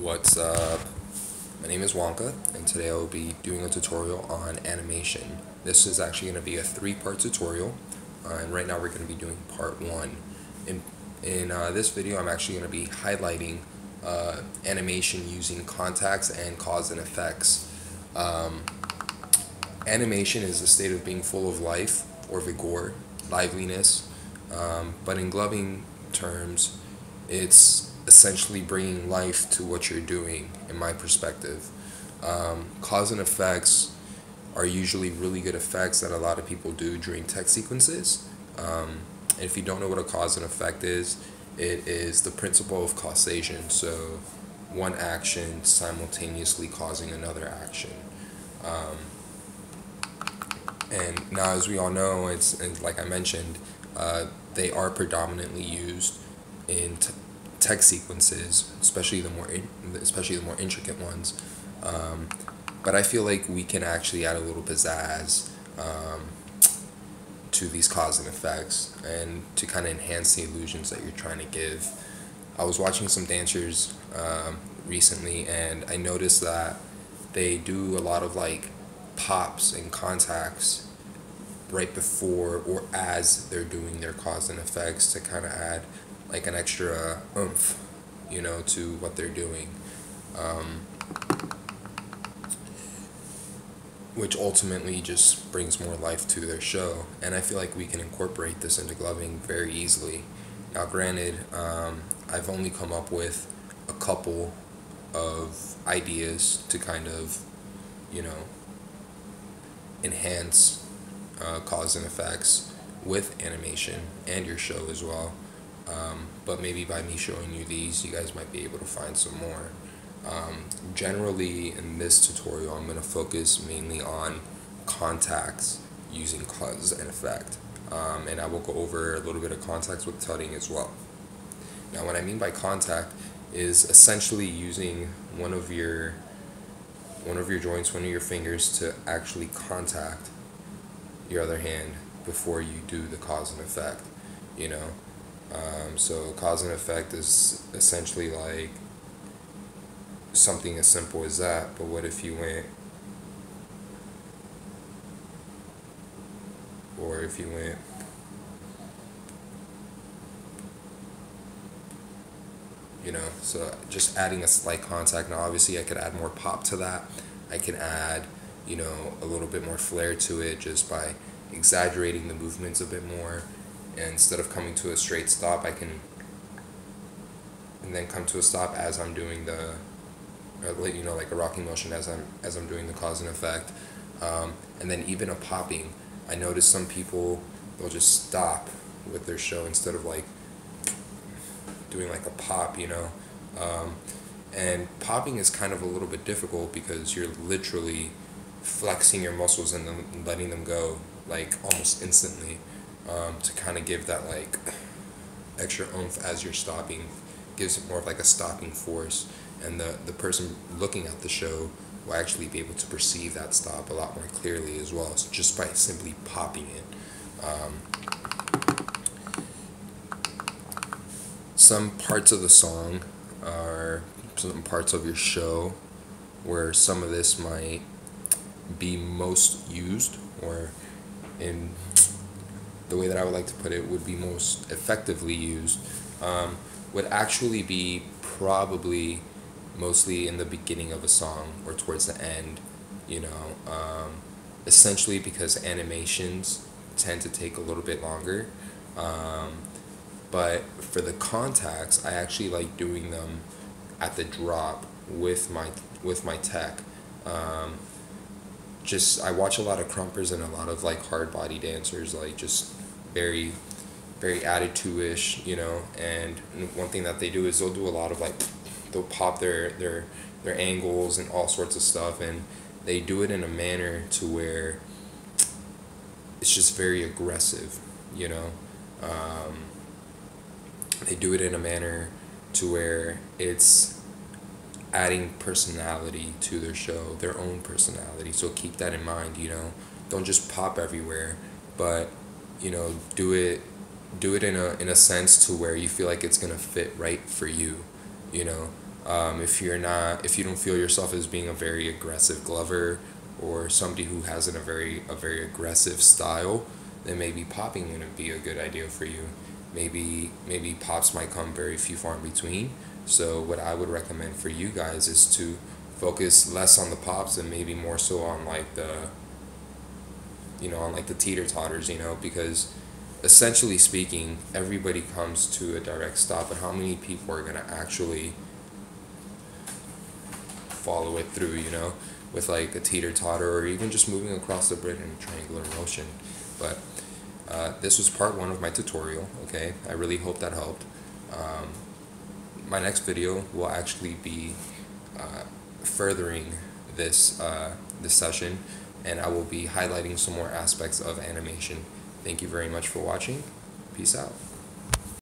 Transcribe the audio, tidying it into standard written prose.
What's up? My name is Wonka, and today I will be doing a tutorial on animation. This is actually going to be a three-part tutorial, and right now we're going to be doing part one. In this video, I'm actually going to be highlighting animation using contacts and cause and effects. Animation is the state of being full of life or vigor, liveliness, but in gloving terms, it's essentially bringing life to what you're doing, in my perspective. Cause and effects are usually really good effects that a lot of people do during text sequences. And if you don't know what a cause and effect is, it is the principle of causation. So one action simultaneously causing another action. And now, as we all know, and like I mentioned, they are predominantly used in text sequences, especially the more intricate ones. But I feel like we can actually add a little pizzazz to these cause and effects, and to kind of enhance the illusions that you're trying to give. I was watching some dancers recently, and I noticed that they do a lot of like pops and contacts right before or as they're doing their cause and effects to kind of add like an extra oomph, to what they're doing, which ultimately just brings more life to their show. And I feel like we can incorporate this into gloving very easily. Now, granted, I've only come up with a couple of ideas to kind of, enhance cause and effects with animation and your show as well. But maybe by me showing you these, you guys might be able to find some more. Generally, in this tutorial, I'm going to focus mainly on contacts using cause and effect. And I will go over a little bit of contacts with tutting as well. Now, what I mean by contact is essentially using one of your joints, one of your fingers, to actually contact your other hand before you do the cause and effect. So cause and effect is essentially like something as simple as that. But what if you went, or if you went, so just adding a slight contact. Now, obviously, I could add more pop to that. I can add, a little bit more flair to it just by exaggerating the movements a bit more. And instead of coming to a straight stop, I can and then come to a stop as I'm doing the, like a rocking motion as I'm doing the cause and effect. And then even a popping. I notice some people, they'll just stop with their show instead of like doing like a pop. And popping is kind of a little bit difficult because you're literally flexing your muscles and then letting them go like almost instantly, to kind of give that like extra oomph as you're stopping. Gives it more of like a stopping force, and the person looking at the show will actually be able to perceive that stop a lot more clearly as well, so just by simply popping it. Some parts of the song are some parts of your show where some of this might be most used, or in the way that I would like to put it, would be most effectively used, would actually be probably mostly in the beginning of a song or towards the end, essentially because animations tend to take a little bit longer. But for the contacts, I actually like doing them at the drop with my tech. I watch a lot of crumpers and a lot of like hard body dancers, like just very very attitude-ish, and one thing that they do is they'll do a lot of like, they'll pop their angles and all sorts of stuff, and they do it in a manner to where it's just very aggressive. They do it in a manner to where it's adding personality to their show, their own personality. So keep that in mind. Don't just pop everywhere, but do it in a sense to where you feel like it's gonna fit right for you. If you don't feel yourself as being a very aggressive glover or somebody who has a very aggressive style, then maybe popping wouldn't be a good idea for you. Maybe pops might come very few far in between. So what I would recommend for you guys is to focus less on the pops and maybe more so on like the teeter totters, because essentially speaking, everybody comes to a direct stop, but how many people are gonna actually follow it through, with like a teeter totter or even just moving across the grid in a triangular motion. But this was part one of my tutorial. Okay, I really hope that helped. My next video will actually be furthering this session, and I will be highlighting some more aspects of animation. Thank you very much for watching. Peace out.